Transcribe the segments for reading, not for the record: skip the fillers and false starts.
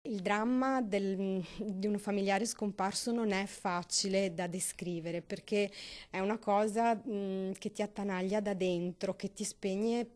Il dramma di un familiare scomparso non è facile da descrivere perché è una cosa che ti attanaglia da dentro, che ti spegne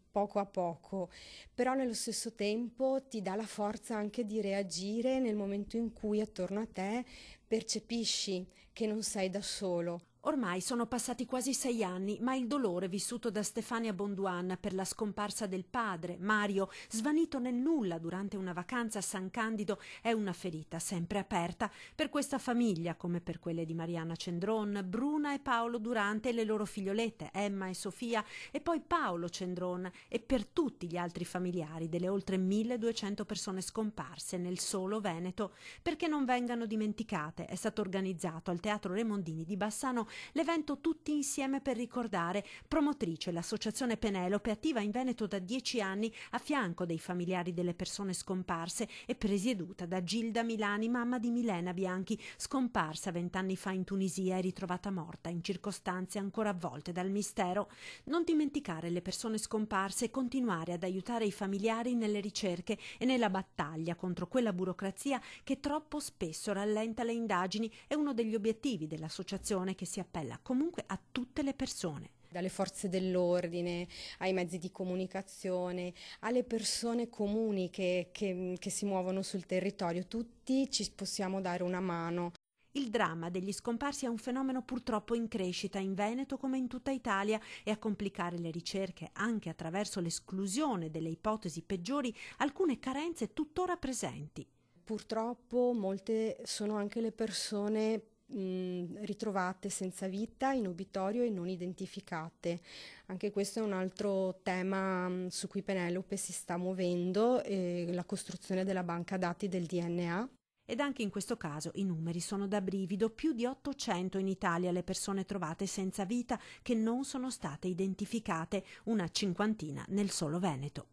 poco a poco, però nello stesso tempo ti dà la forza anche di reagire nel momento in cui attorno a te percepisci che non sei da solo. Ormai sono passati quasi 6 anni, ma il dolore vissuto da Stefania Bonduan per la scomparsa del padre, Mario, svanito nel nulla durante una vacanza a San Candido, è una ferita sempre aperta per questa famiglia, come per quelle di Mariana Cendron, Bruna e Paolo Durante e le loro figliolette, Emma e Sofia, e poi Paolo Cendron, e per tutti gli altri familiari delle oltre 1200 persone scomparse nel solo Veneto. Perché non vengano dimenticate, è stato organizzato al Teatro Remondini di Bassano l'evento Tutti insieme per ricordare, promotrice l'associazione Penelope, attiva in Veneto da 10 anni a fianco dei familiari delle persone scomparse e presieduta da Gilda Milani, mamma di Milena Bianchi, scomparsa 20 anni fa in Tunisia e ritrovata morta in circostanze ancora avvolte dal mistero. Non dimenticare le persone scomparse e continuare ad aiutare i familiari nelle ricerche e nella battaglia contro quella burocrazia che troppo spesso rallenta le indagini è uno degli obiettivi dell'associazione, che si appella comunque a tutte le persone. Dalle forze dell'ordine, ai mezzi di comunicazione, alle persone comuni che si muovono sul territorio, tutti ci possiamo dare una mano. Il dramma degli scomparsi è un fenomeno purtroppo in crescita in Veneto come in tutta Italia, e a complicare le ricerche, anche attraverso l'esclusione delle ipotesi peggiori, alcune carenze tuttora presenti. Purtroppo molte sono anche le persone ritrovate senza vita in obitorio e non identificate. Anche questo è un altro tema su cui Penelope si sta muovendo, la costruzione della banca dati del DNA. Ed anche in questo caso i numeri sono da brivido: più di 800 in Italia le persone trovate senza vita che non sono state identificate, una cinquantina nel solo Veneto.